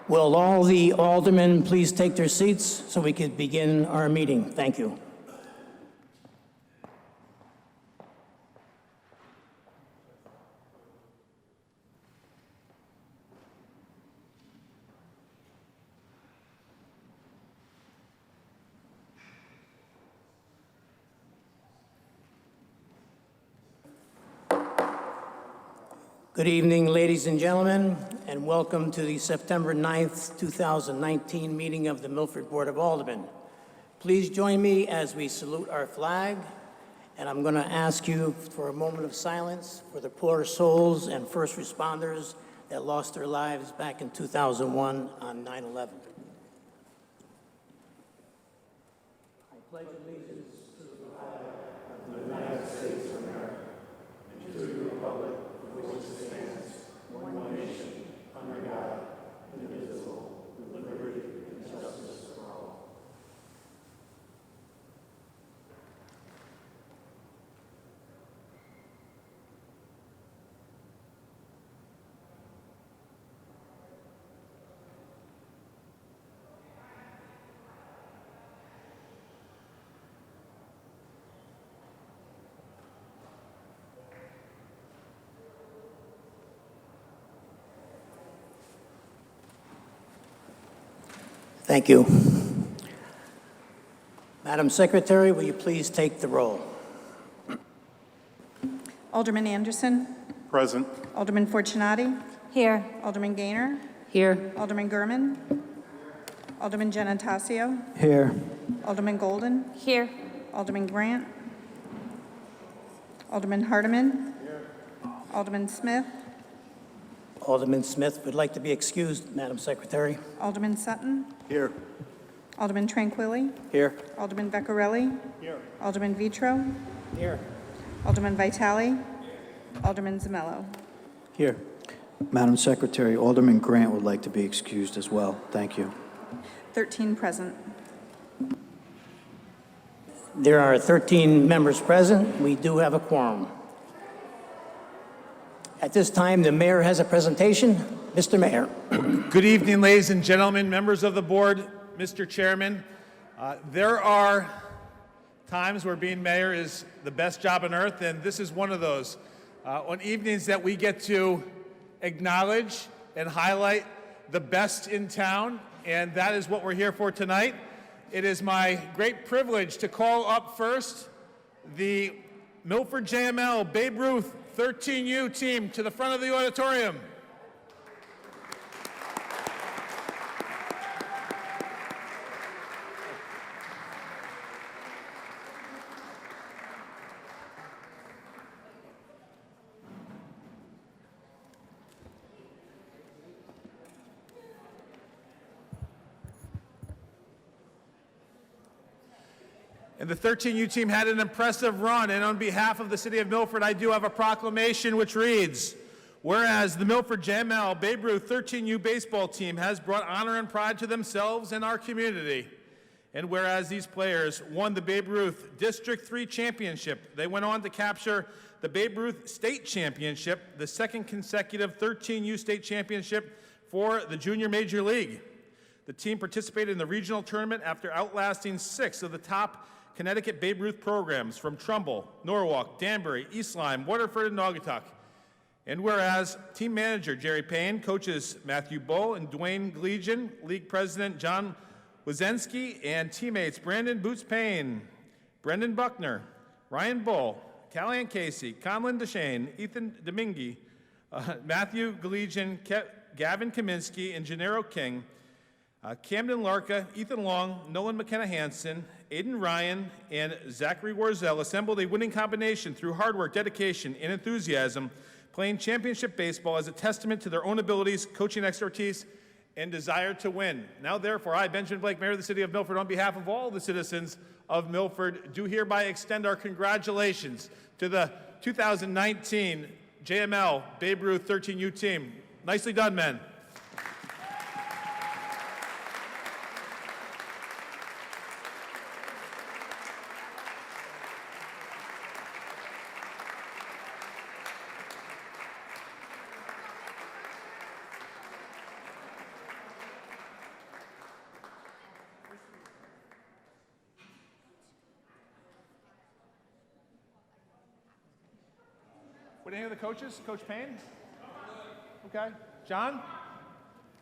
Will all the aldermen please take their seats so we can begin our meeting? Thank you. Good evening, ladies and gentlemen, and welcome to the September 9th, 2019 meeting of the Milford Board of Aldermen. Please join me as we salute our flag, and I'm going to ask you for a moment of silence for the poor souls and first responders that lost their lives back in 2001 on 9/11. I pledge allegiance to the flag of the United States of America and to the republic for which it stands, one nation, under God, indivisible, with liberty and justice for all. Thank you. Madam Secretary, will you please take the roll? Alderman Anderson. Present. Alderman Fortunati. Here. Alderman Gaynor. Here. Alderman Gurman. Alderman Gennatasio. Here. Alderman Golden. Here. Alderman Grant. Alderman Hardiman. Here. Alderman Smith. Alderman Smith would like to be excused, Madam Secretary. Alderman Sutton. Here. Alderman Tranquilli. Here. Alderman Veccarelli. Here. Alderman Vitro. Here. Alderman Vitale. Alderman Zamello. Here. Madam Secretary, Alderman Grant would like to be excused as well. Thank you. 13 present. There are 13 members present. We do have a quorum. At this time, the mayor has a presentation. Mr. Mayor. Good evening, ladies and gentlemen, members of the board, Mr. Chairman. There are times where being mayor is the best job on earth, and this is one of those. On evenings that we get to acknowledge and highlight the best in town, and that is what we're here for tonight. It is my great privilege to call up first the Milford JML Babe Ruth 13U team to the front of the auditorium. And the 13U team had an impressive run, and on behalf of the city of Milford, I do have a proclamation which reads, whereas the Milford JML Babe Ruth 13U baseball team has brought honor and pride to themselves and our community, and whereas these players won the Babe Ruth District 3 championship, they went on to capture the Babe Ruth State Championship, the second consecutive 13U state championship for the Junior Major League. The team participated in the regional tournament after outlasting 6 of the top Connecticut Babe Ruth programs from Trumbull, Norwalk, Danbury, East Lyme, Waterford, and Naugatuck. And whereas team manager Jerry Payne, coaches Matthew Bull and Dwayne Gleason, league president John Wazensky, and teammates Brandon Boots Payne, Brendan Buckner, Ryan Bull, Callahan Casey, Conlon Deshane, Ethan Domingue, Matthew Gleason, Gavin Kaminsky, and Gennaro King, Camden Larka, Ethan Long, Nolan McKenna Hansen, Aiden Ryan, and Zachary Warzel assembled a winning combination through hard work, dedication, and enthusiasm, playing championship baseball as a testament to their own abilities, coaching expertise, and desire to win. Now, therefore, I, Benjamin Blake, Mayor of the City of Milford, on behalf of all the citizens of Milford, do hereby extend our congratulations to the 2019 JML Babe Ruth 13U team. Nicely done, men. any of the coaches? Coach Payne? Okay. John?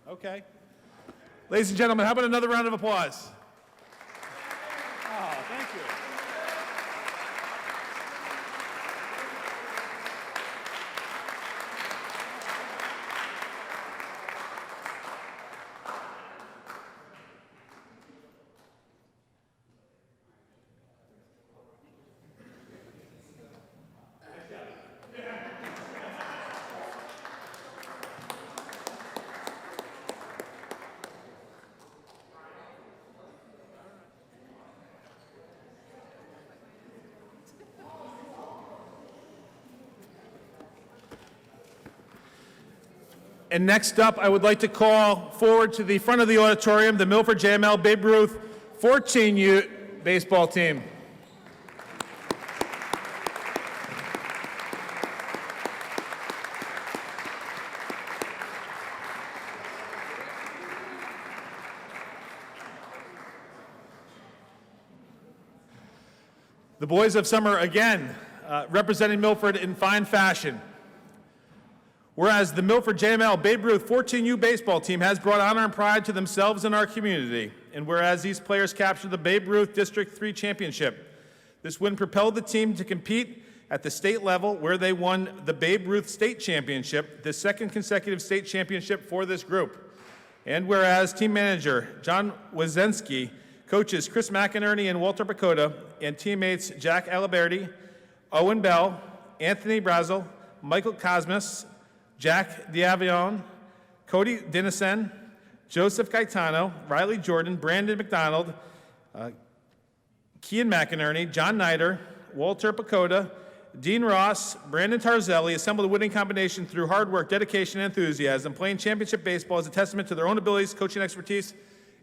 Okay. Ladies and gentlemen, how about another round of applause? Oh, thank you. And next up, I would like to call forward to the front of the auditorium the Milford JML Babe Ruth 14U baseball team. The boys of summer again representing Milford in fine fashion. Whereas the Milford JML Babe Ruth 14U baseball team has brought honor and pride to themselves and our community, and whereas these players captured the Babe Ruth District 3 championship, this win propelled the team to compete at the state level where they won the Babe Ruth State Championship, the second consecutive state championship for this group. And whereas team manager John Wazensky, coaches Chris McInerney and Walter Pacoda, and teammates Jack Aliberti, Owen Bell, Anthony Brazel, Michael Cosmas, Jack Diavion, Cody Dinesen, Joseph Gaetano, Riley Jordan, Brandon McDonald, Kian McInerney, John Nider, Walter Pacoda, Dean Ross, Brandon Tarzelli assembled a winning combination through hard work, dedication, and enthusiasm. Playing championship baseball is a testament to their own abilities, coaching expertise,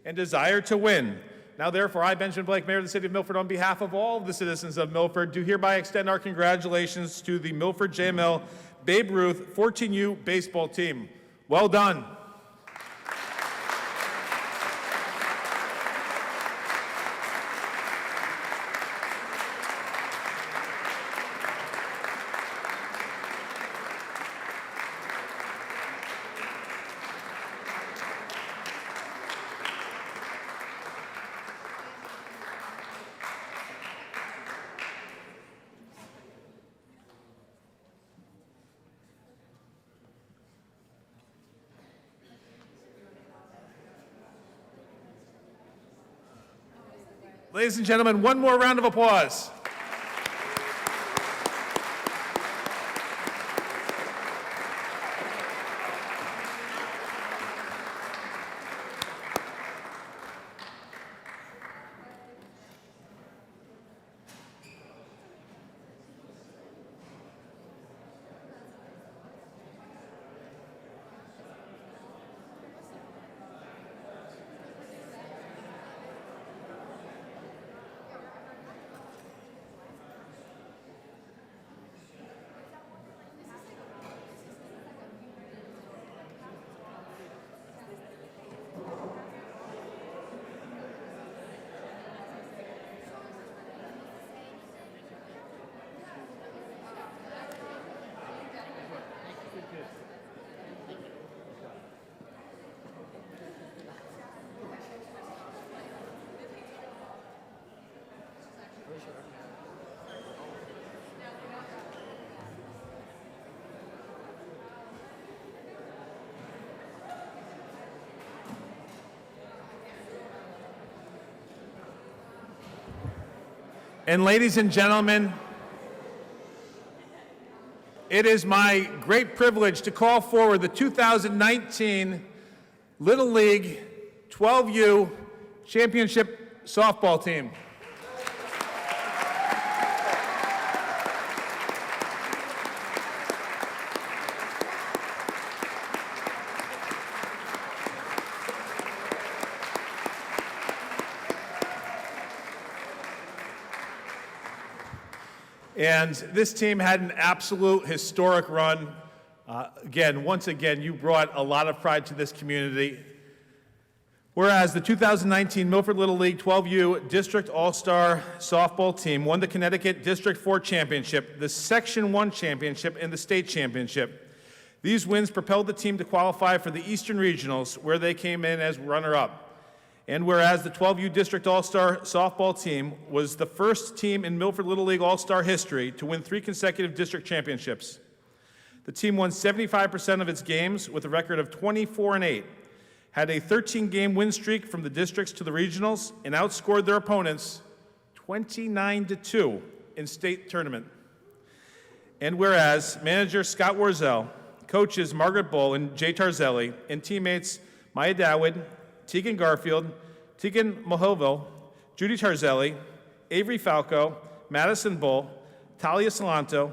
and desire to win. Now, therefore, I, Benjamin Blake, Mayor of the City of Milford, on behalf of all of the citizens of Milford, do hereby extend our congratulations to the Milford JML Babe Ruth 14U baseball team. Well done. Ladies and gentlemen, one more round of applause. And ladies and gentlemen, it is my great privilege to call forward the 2019 Little League 12U Championship softball team. And this team had an absolute historic run. Once again, you brought a lot of pride to this community. Whereas the 2019 Milford Little League 12U District All-Star Softball Team won the Connecticut District 4 Championship, the Section 1 Championship, and the State Championship. These wins propelled the team to qualify for the Eastern Regionals, where they came in as runner-up. And whereas the 12U District All-Star Softball Team was the first team in Milford Little League All-Star history to win 3 consecutive district championships. The team won 75% of its games with a record of 24-8, had a 13-game win streak from the districts to the regionals, and outscored their opponents 29-2 in state tournament. And whereas manager Scott Warzel, coaches Margaret Bull and Jay Tarzelli, and teammates Maya Dawid, Tegan Garfield, Tegan Mohovo, Judy Tarzelli, Avery Falco, Madison Bull, Talia Salanto,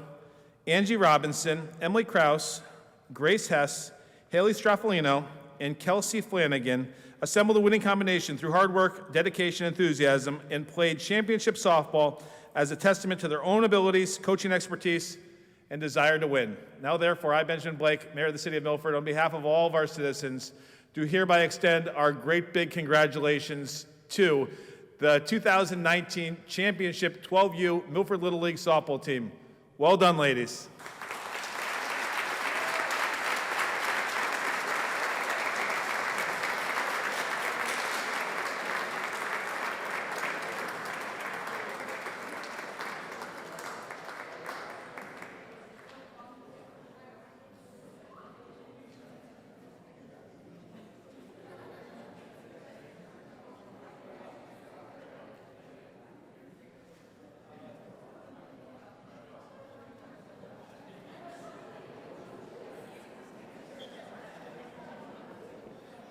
Angie Robinson, Emily Kraus, Grace Hess, Haley Straffolino, and Kelsey Flanagan assembled a winning combination through hard work, dedication, and enthusiasm, and played championship softball as a testament to their own abilities, coaching expertise, and desire to win. Now, therefore, I, Benjamin Blake, Mayor of the City of Milford, on behalf of all of our citizens, do hereby extend our great big congratulations to the 2019 Championship 12U Milford Little League Softball Team. Well done, ladies.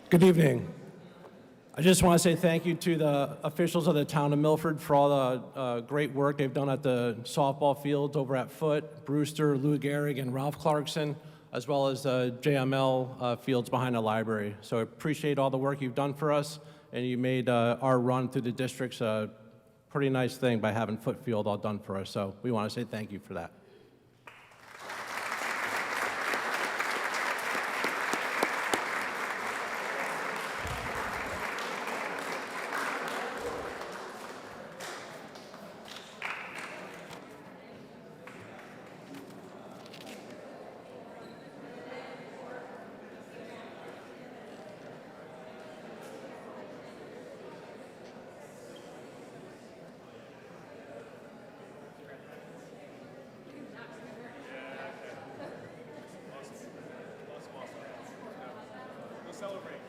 Good evening. I just want to say thank you to the officials of the town of Milford for all the great work they've done at the softball fields over at Foote, Brewster, Lou Gehrig, and Ralph Clarkson, as well as the JML fields behind the library. So I appreciate all the work you've done for us, and you made our run through the districts a pretty nice thing by having Foote Field all done for us. So we want to say thank you for that. Celebrate.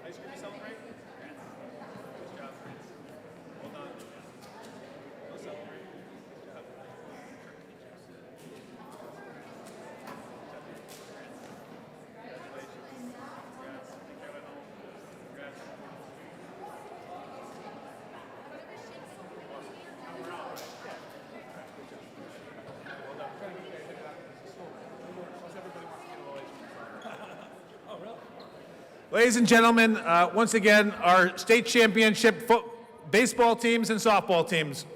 Ice cream to celebrate? Good job. Well done. Go celebrate. Good job. Congratulations. Congrats. Take care of it home. Congrats. We're out, right? Yeah. Good job. Well done. Plus everybody wants to get a little ice cream. Oh, really? Ladies and gentlemen, once again, our state championship baseball teams and softball teams.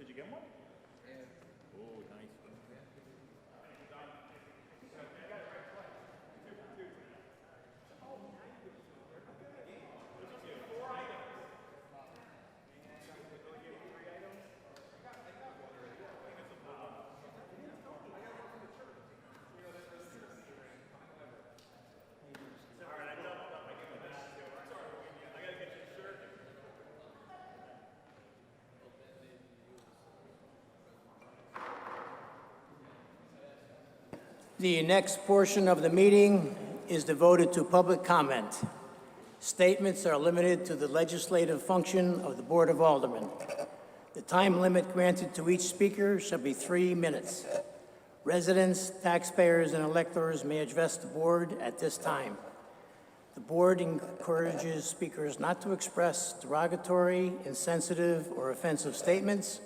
Did you get one? The next portion of the meeting is devoted to public comment. Statements are limited to the legislative function of the Board of Aldermen. The time limit granted to each speaker shall be 3 minutes. Residents, taxpayers, and electors may address the board at this time. The board encourages speakers not to express derogatory, insensitive, or offensive statements,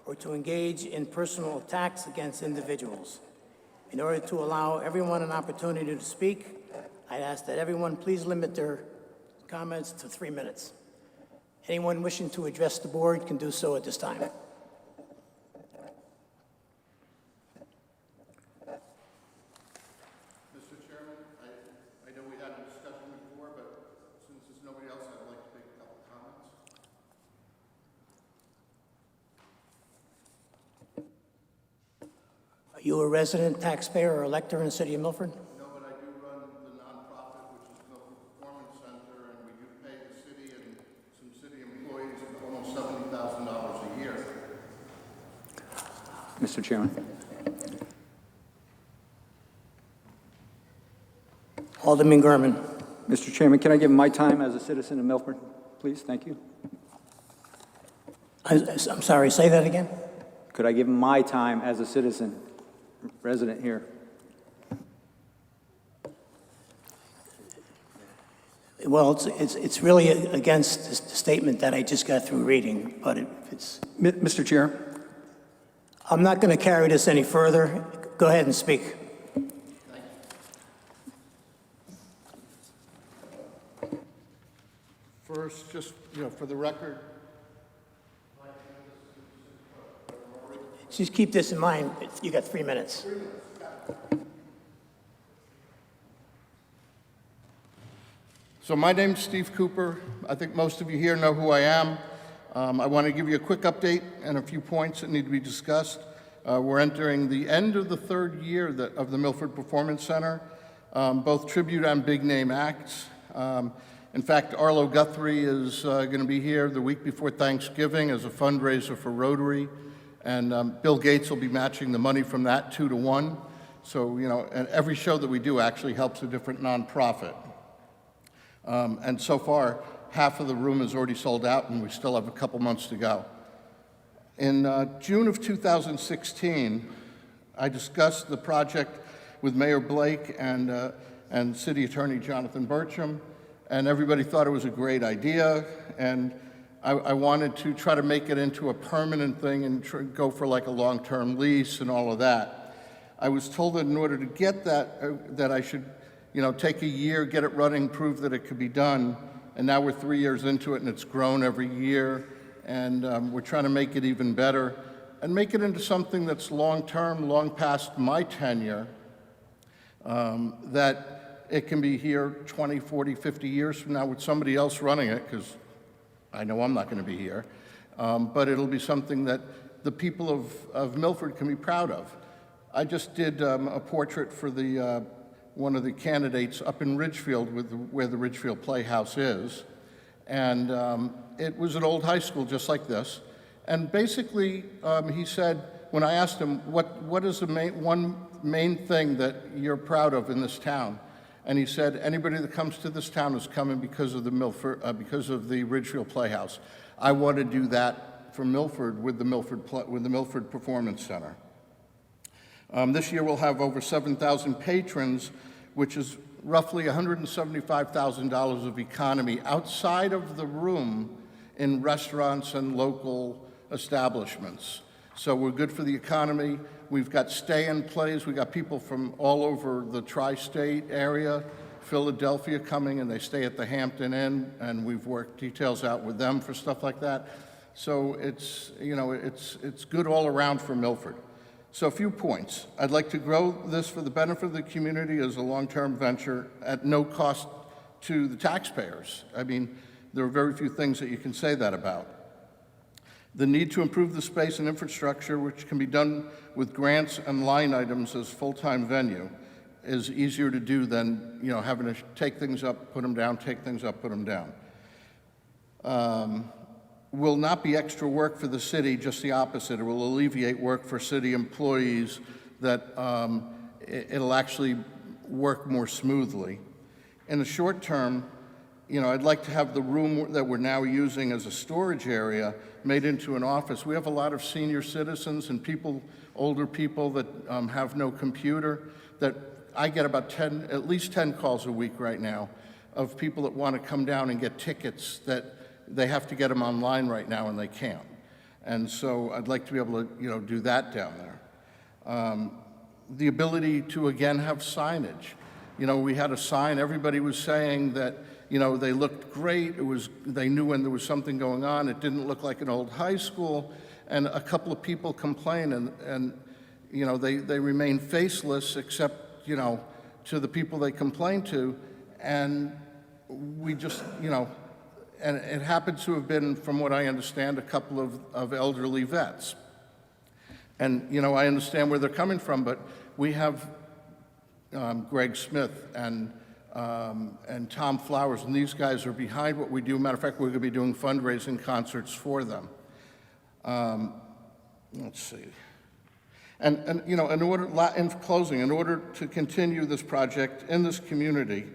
or to engage in personal attacks against individuals. In order to allow everyone an opportunity to speak, I ask that everyone please limit their comments to 3 minutes. Anyone wishing to address the board can do so at this time. Mr. Chairman, I know we had a discussion before, but since there's nobody else, I'd like to make a couple comments. Are you a resident, taxpayer, or elector in the city of Milford? No, but I do run the nonprofit, which is Milford Performance Center, and we do pay the city and some city employees almost $70,000 a year. Mr. Chairman. Alderman Gurman. Mr. Chairman, can I give my time as a citizen of Milford, please? Thank you. I'm sorry, say that again? Could I give my time as a citizen, resident here? Well, it's really against the statement that I just got through reading, but it's... Mr. Chair, I'm not going to carry this any further. Go ahead and speak. First, just, for the record, Just keep this in mind. You got 3 minutes. so my name's Steve Cooper. I think most of you here know who I am. I want to give you a quick update and a few points that need to be discussed. We're entering the end of the third year of the Milford Performance Center, both tribute and big name acts. In fact, Arlo Guthrie is going to be here the week before Thanksgiving as a fundraiser for Rotary, and Bill Gates will be matching the money from that 2 to 1. So, and every show that we do actually helps a different nonprofit. And so far, half of the room is already sold out, and we still have a couple months to go. In June of 2016, I discussed the project with Mayor Blake and City Attorney Jonathan Burcham, and everybody thought it was a great idea, and I wanted to try to make it into a permanent thing and go for like a long-term lease and all of that. I was told that in order to get that, that I should, take a year, get it running, prove that it could be done, and now we're 3 years into it, and it's grown every year, and we're trying to make it even better and make it into something that's long-term, long past my tenure, that it can be here 20, 40, 50 years from now with somebody else running it, because I know I'm not going to be here, but it'll be something that the people of Milford can be proud of. I just did a portrait for the one of the candidates up in Ridgefield, where the Ridgefield Playhouse is, and it was an old high school just like this. And basically, he said, when I asked him, what is the one main thing that you're proud of in this town? And he said, anybody that comes to this town is coming because of the Ridgefield Playhouse. I want to do that for Milford with the Milford Performance Center. This year we'll have over 7,000 patrons, which is roughly $175,000 of economy outside of the room in restaurants and local establishments. So we're good for the economy. We've got stay-in plays. We've got people from all over the tri-state area, Philadelphia coming, and they stay at the Hampton Inn, and we've worked details out with them for stuff like that. So it's, it's good all around for Milford. So a few points. I'd like to grow this for the benefit of the community as a long-term venture at no cost to the taxpayers. I mean, there are very few things that you can say that about. The need to improve the space and infrastructure, which can be done with grants and line items as full-time venue, is easier to do than, having to take things up, put them down, take things up, put them down. Will not be extra work for the city, just the opposite. It will alleviate work for city employees that it'll actually work more smoothly. In the short term, I'd like to have the room that we're now using as a storage area made into an office. We have a lot of senior citizens and older people that have no computer, that I get about at least 10 calls a week right now of people that want to come down and get tickets that they have to get them online right now and they can't. And so I'd like to be able to, do that down there. The ability to, again, have signage. We had a sign, everybody was saying that, they looked great. They knew when there was something going on. It didn't look like an old high school. And a couple of people complained, and they remain faceless except, to the people they complained to. And we just, and it happens to have been, from what I understand, a couple of elderly vets. And, I understand where they're coming from, but we have Greg Smith and Tom Flowers, and these guys are behind what we do. Matter of fact, we're going to be doing fundraising concerts for them. Let's see. And in closing, in order to continue this project in this community,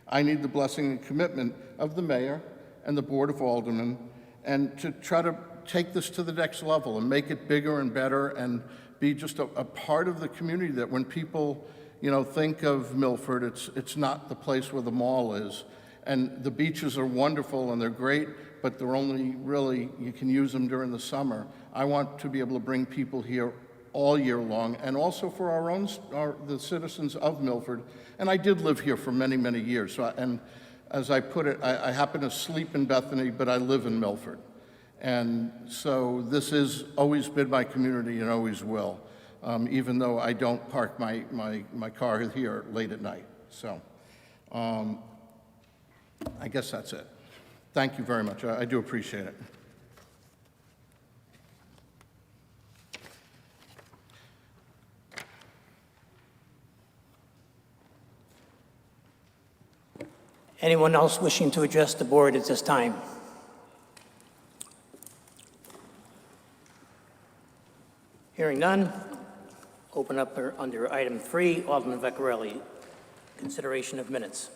I need the blessing and commitment of the mayor and the Board of Aldermen, and to try to take this to the next level and make it bigger and better and be just a part of the community, that when people think of Milford, it's not the place where the mall is. And the beaches are wonderful and they're great, but they're only really, you can use them during the summer. I want to be able to bring people here all year long, and also for the citizens of Milford. And I did live here for many, many years. And as I put it, I happen to sleep in Bethany, but I live in Milford. And so this has always been my community and always will. Even though I don't park my car here late at night. So I guess that's it. Thank you very much. I do appreciate it. Anyone else wishing to address the board at this time? Hearing none. Open up under item 3, Alderman Vecchiarelli. Consideration of minutes.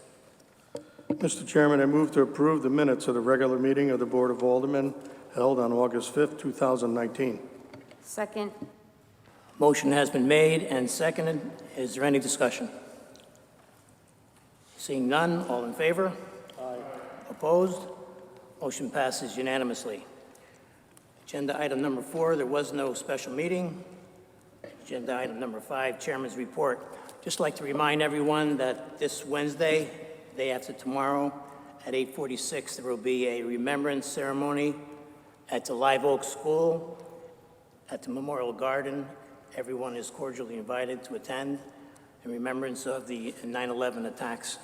Mr. Chairman, I move to approve the minutes of the regular meeting of the Board of Aldermen held on August 5th, 2019. Second. Motion has been made and seconded. Is there any discussion? Seeing none, all in favor? Aye. Opposed? Motion passes unanimously. Agenda item number 4, there was no special meeting. Agenda item number 5, Chairman's Report. Just like to remind everyone that this Wednesday, day after tomorrow, at 8:46, there will be a remembrance ceremony at the Live Oak School at the Memorial Garden. Everyone is cordially invited to attend in remembrance of the 9/11 attacks.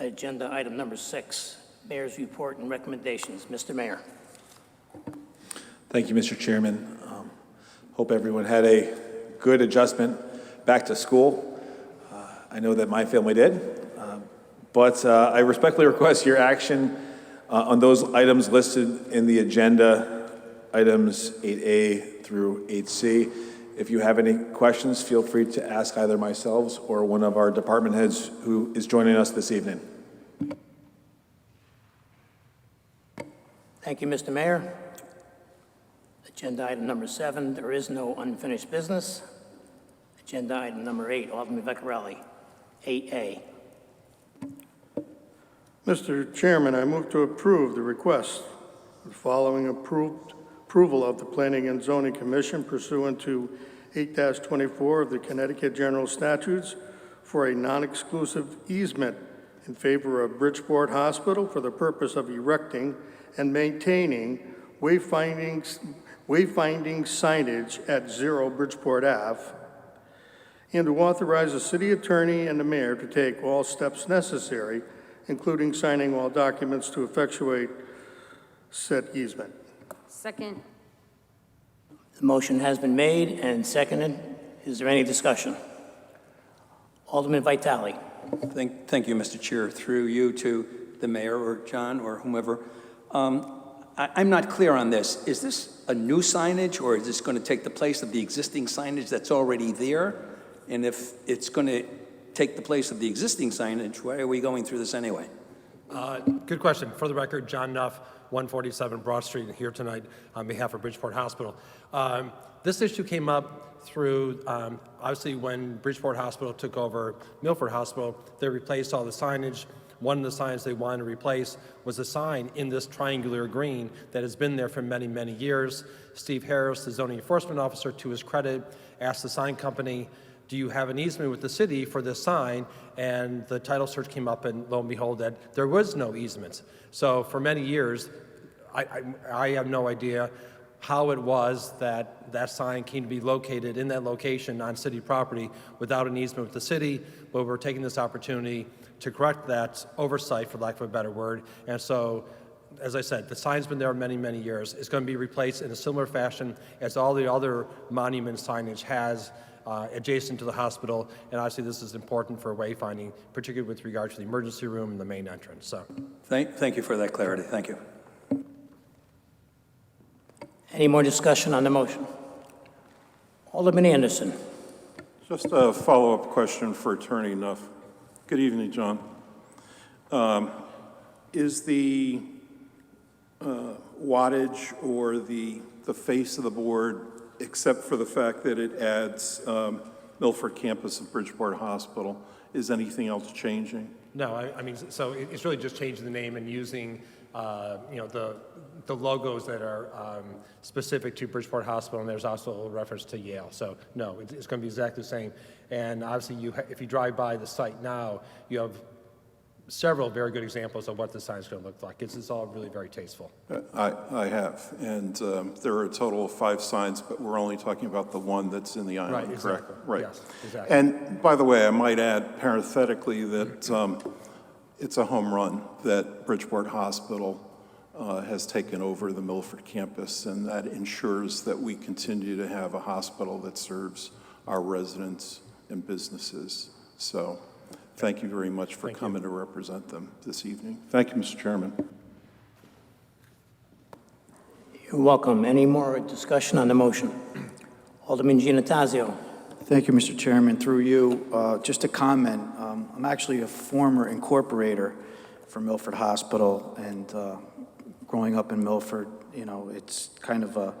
Agenda item number 6, Mayor's Report and Recommendations. Mr. Mayor. Thank you, Mr. Chairman. Hope everyone had a good adjustment back to school. I know that my family did, but I respectfully request your action on those items listed in the agenda, items 8A through 8C. If you have any questions, feel free to ask either myself or one of our department heads who is joining us this evening. Thank you, Mr. Mayor. Agenda item number 7, there is no unfinished business. Agenda item number 8, Alderman Vecchiarelli, 8A. Mr. Chairman, I move to approve the request following approval of the Planning and Zoning Commission pursuant to 8-24 of the Connecticut General Statutes for a non-exclusive easement in favor of Bridgeport Hospital for the purpose of erecting and maintaining wayfinding signage at 0 Bridgeport Ave, and to authorize the city attorney and the mayor to take all steps necessary, including signing all documents to effectuate said easement. Second. The motion has been made and seconded. Is there any discussion? Alderman Vitale. Thank you, Mr. Chair. Through you to the mayor or John or whomever. I'm not clear on this. Is this a new signage, or is this going to take the place of the existing signage that's already there? And if it's going to take the place of the existing signage, why are we going through this anyway? Good question. For the record, John Nuff, 147 Broad Street, here tonight on behalf of Bridgeport Hospital. This issue came up through, obviously, when Bridgeport Hospital took over Milford Hospital, they replaced all the signage. One of the signs they wanted to replace was a sign in this triangular green that has been there for many, many years. Steve Harris, the zoning enforcement officer, to his credit, asked the sign company, do you have an easement with the city for this sign? And the title search came up, and lo and behold, that there was no easement. So for many years, I have no idea how it was that that sign came to be located in that location on city property without an easement with the city, but we're taking this opportunity to correct that oversight, for lack of a better word. And so, as I said, the sign's been there many, many years. It's going to be replaced in a similar fashion as all the other monument signage has adjacent to the hospital, and obviously this is important for wayfinding, particularly with regard to the emergency room and the main entrance. So, Thank you for that clarity. Thank you. Any more discussion on the motion? Alderman Anderson. Just a follow-up question for Attorney Nuff. Good evening, John. Is the wattage or the face of the board, except for the fact that it adds Milford campus of Bridgeport Hospital, is anything else changing? no, I mean, so it's really just changing the name and using, the logos that are specific to Bridgeport Hospital, and there's also a reference to Yale. So no, it's going to be exactly the same. And obviously, if you drive by the site now, you have several very good examples of what the sign's going to look like. It's all really very tasteful. I have, and there are a total of 5 signs, but we're only talking about the one that's in the island, Right, correct? exactly. Right. Yes, exactly. And by the way, I might add parenthetically that it's a home run that Bridgeport Hospital has taken over the Milford campus, and that ensures that we continue to have a hospital that serves our residents and businesses. So thank you very much for coming to represent them this evening. Thank you, Mr. Chairman. You're welcome. Any more discussion on the motion? Alderman Giannattasio. Thank you, Mr. Chairman. Through you, just a comment. I'm actually a former incorporator for Milford Hospital, and growing up in Milford, it's kind of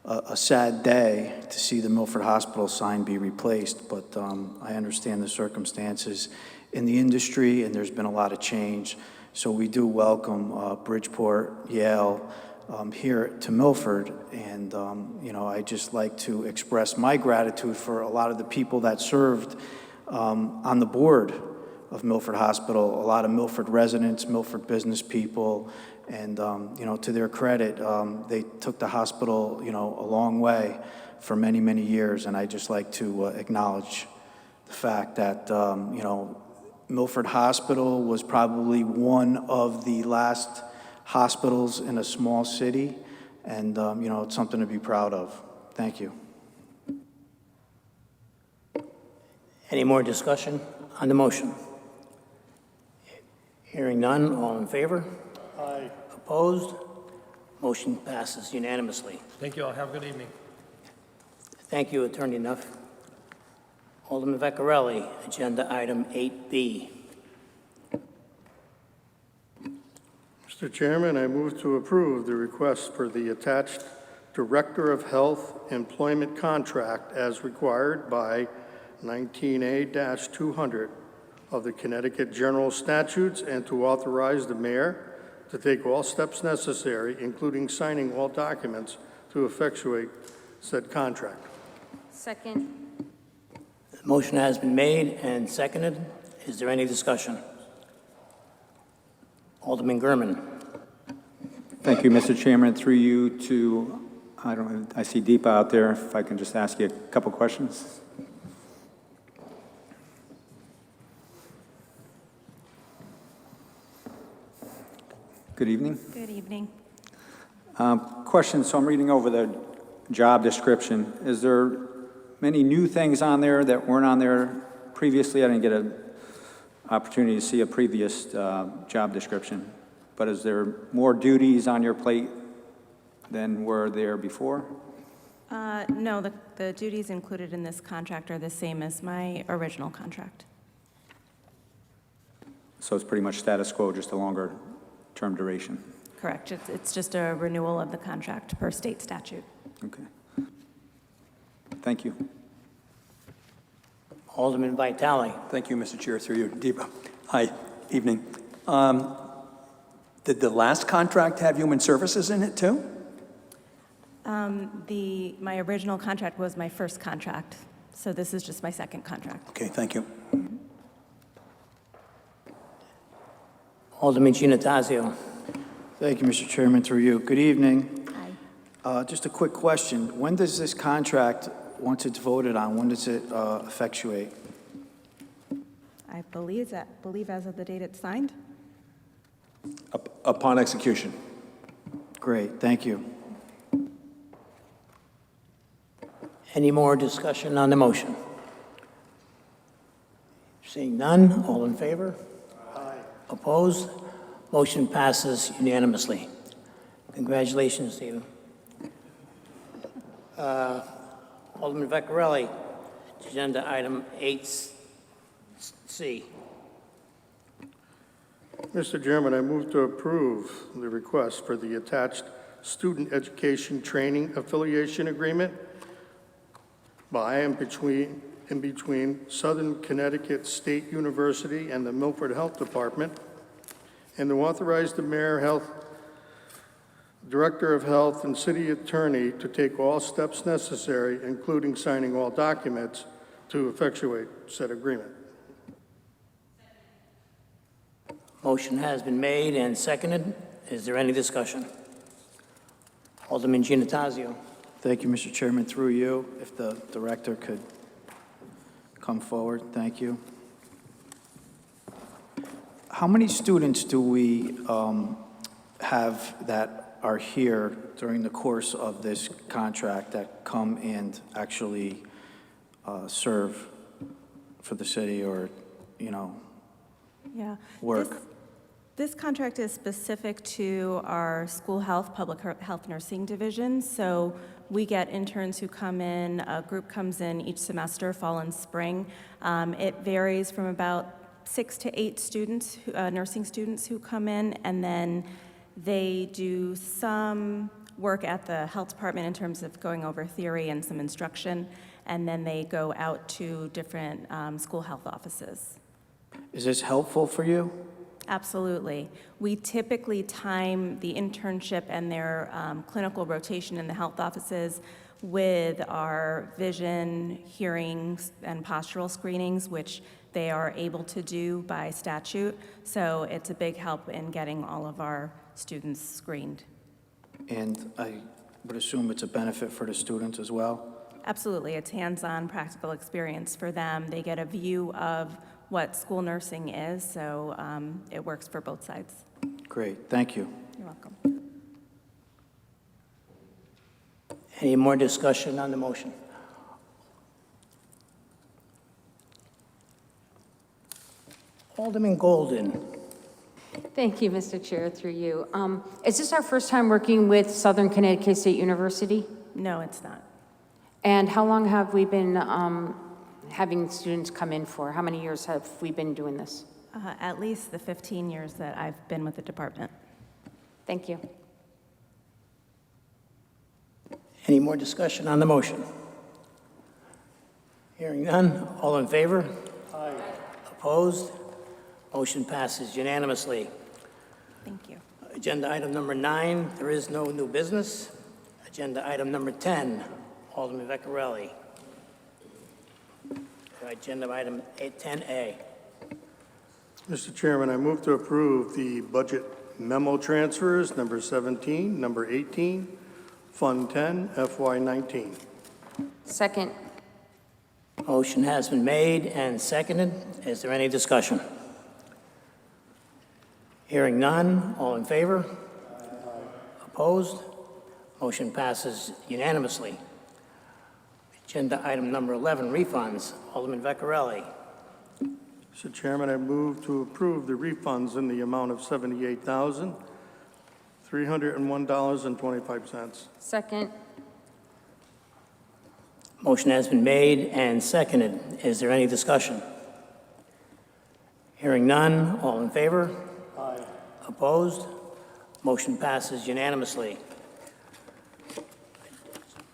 a sad day to see the Milford Hospital sign be replaced, but I understand the circumstances in the industry, and there's been a lot of change. So we do welcome Bridgeport, Yale, here to Milford, and I just like to express my gratitude for a lot of the people that served on the board of Milford Hospital, a lot of Milford residents, Milford business people, and to their credit, they took the hospital a long way for many, many years, and I just like to acknowledge the fact that Milford Hospital was probably one of the last hospitals in a small city, and it's something to be proud of. Thank you. Any more discussion on the motion? Hearing none, all in favor? Aye. Opposed? Motion passes unanimously. Thank you all. Have a good evening. Thank you, Attorney Nuff. Alderman Vecchiarelli, agenda item 8B. Mr. Chairman, I move to approve the request for the attached Director of Health employment contract as required by 19A-200 of the Connecticut General Statutes, and to authorize the mayor to take all steps necessary, including signing all documents to effectuate said contract. Second. The motion has been made and seconded. Is there any discussion? Alderman Gurman. Thank you, Mr. Chairman. Through you to, I see Deepa out there. If I can just ask you a couple questions. Good evening. Good evening. Question, so I'm reading over the job description. Is there many new things on there that weren't on there previously? I didn't get an opportunity to see a previous job description. But is there more duties on your plate than were there before? No, the duties included in this contract are the same as my original contract. So it's pretty much status quo, just a longer term duration? Correct. It's just a renewal of the contract per state statute. Okay. Thank you. Alderman Vitale. Thank you, Mr. Chair, through you. Deepa. Hi, evening. Did the last contract have human services in it too? My original contract was my first contract, so this is just my second contract. Okay, thank you. Alderman Giannattasio. Thank you, Mr. Chairman, through you. Good evening. Hi. Just a quick question. When does this contract, once it's voted on, when does it effectuate? I believe as of the date it's signed. Upon execution. Great, thank you. Any more discussion on the motion? Seeing none, all in favor? Aye. Opposed? Motion passes unanimously. Congratulations, Stephen. Alderman Vecchiarelli, agenda item 8C. Mr. Chairman, I move to approve the request for the attached Student Education Training Affiliation Agreement by and between Southern Connecticut State University and the Milford Health Department, and to authorize the Mayor, Director of Health, and City Attorney to take all steps necessary, including signing all documents, to effectuate said agreement. Motion has been made and seconded. Is there any discussion? Alderman Giannattasio. Thank you, Mr. Chairman, through you. If the director could come forward, thank you. How many students do we have that are here during the course of this contract that come and actually serve for the city or, Yeah. work? This contract is specific to our school health, public health nursing division. So we get interns who come in, a group comes in each semester, fall and spring. It varies from about 6 to 8 students, nursing students who come in, and then they do some work at the health department in terms of going over theory and some instruction, and then they go out to different school health offices. Is this helpful for you? Absolutely. We typically time the internship and their clinical rotation in the health offices with our vision, hearings, and postural screenings, which they are able to do by statute. So it's a big help in getting all of our students screened. And I would assume it's a benefit for the students as well? Absolutely. It's hands-on practical experience for them. They get a view of what school nursing is, so it works for both sides. Great, thank you. You're welcome. Any more discussion on the motion? Alderman Golden. Thank you, Mr. Chair, through you. Is this our first time working with Southern Connecticut State University? No, it's not. And how long have we been having students come in for? How many years have we been doing this? At least the 15 years that I've been with the department. Thank you. Any more discussion on the motion? Hearing none, all in favor? Aye. Opposed? Motion passes unanimously. Thank you. Agenda item number 9, there is no new business. Agenda item number 10, Alderman Vecchiarelli. Agenda item 10A. Mr. Chairman, I move to approve the budget memo transfers, number 17, number 18, Fund 10, FY19. Second. Motion has been made and seconded. Is there any discussion? Hearing none, all in favor? Opposed? Motion passes unanimously. Agenda item number 11, refunds. Alderman Vecchiarelli. Mr. Chairman, I move to approve the refunds in the amount of $78,301.25. Second. Motion has been made and seconded. Is there any discussion? Hearing none, all in favor? Aye. Opposed? Motion passes unanimously.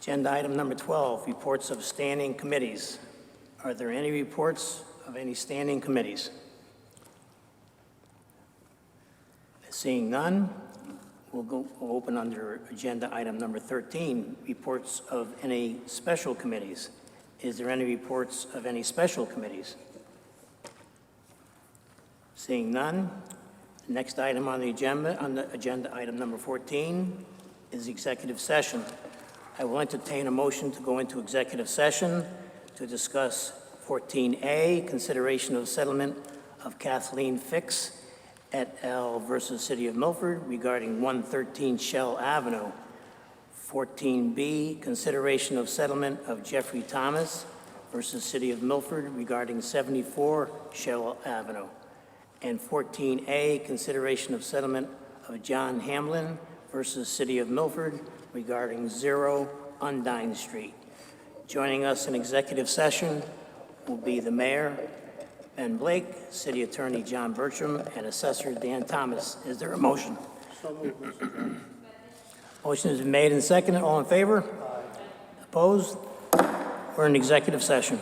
Agenda item number 12, reports of standing committees. Are there any reports of any standing committees? Seeing none, we'll open under agenda item number 13, reports of any special committees. Is there any reports of any special committees? Seeing none, the next item on the agenda item number 14 is executive session. I will entertain a motion to go into executive session to discuss 14A, consideration of settlement of Kathleen Fix et al. Versus City of Milford regarding 113 Shell Avenue. 14B, consideration of settlement of Jeffrey Thomas versus City of Milford regarding 74 Shell Avenue. And 14A, consideration of settlement of John Hamlin versus City of Milford regarding 0 Undine Street. Joining us in executive session will be the Mayor, Ben Blake, City Attorney John Bertram, and Assessor Dan Thomas. Is there a motion? So moved, Mr. Chairman. Motion has been made and seconded. All in favor? Aye. Opposed? We're in executive session.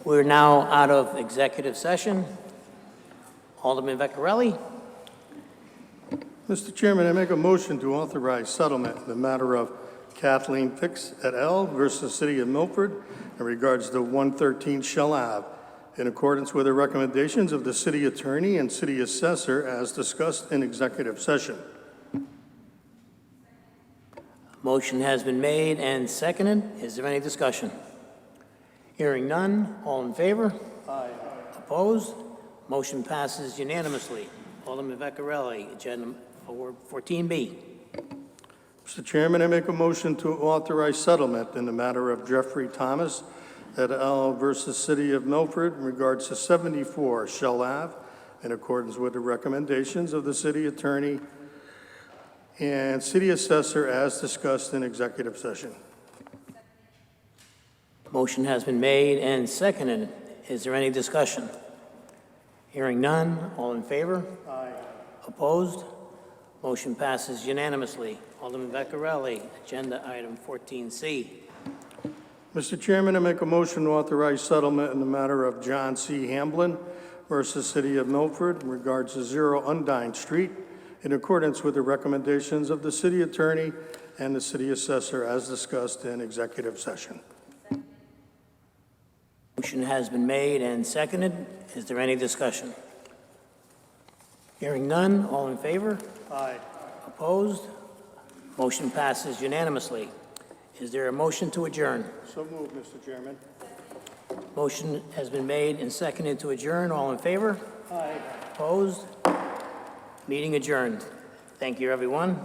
We're now out of executive session. Alderman Vecchiarelli. Mr. Chairman, I make a motion to authorize settlement in the matter of Kathleen Fix et al. Versus City of Milford in regards to 113 Shell Ave, in accordance with the recommendations of the city attorney and city assessor as discussed in executive session. Motion has been made and seconded. Is there any discussion? Hearing none, all in favor? Aye. Opposed? Motion passes unanimously. Alderman Vecchiarelli, agenda 14B. Mr. Chairman, I make a motion to authorize settlement in the matter of Jeffrey Thomas et al. Versus City of Milford in regards to 74 Shell Ave, in accordance with the recommendations of the city attorney and city assessor as discussed in executive session. Motion has been made and seconded. Is there any discussion? Hearing none, all in favor? Aye. Opposed? Motion passes unanimously. Alderman Vecchiarelli, agenda item 14C. Mr. Chairman, I make a motion to authorize settlement in the matter of John C. Hamblin versus City of Milford in regards to 0 Undine Street, in accordance with the recommendations of the city attorney and the city assessor as discussed in executive session. Motion has been made and seconded. Is there any discussion? Hearing none, all in favor? Aye. Opposed? Motion passes unanimously. Is there a motion to adjourn? So moved, Mr. Chairman. Motion has been made and seconded to adjourn. All in favor? Aye. Opposed? Meeting adjourned. Thank you, everyone.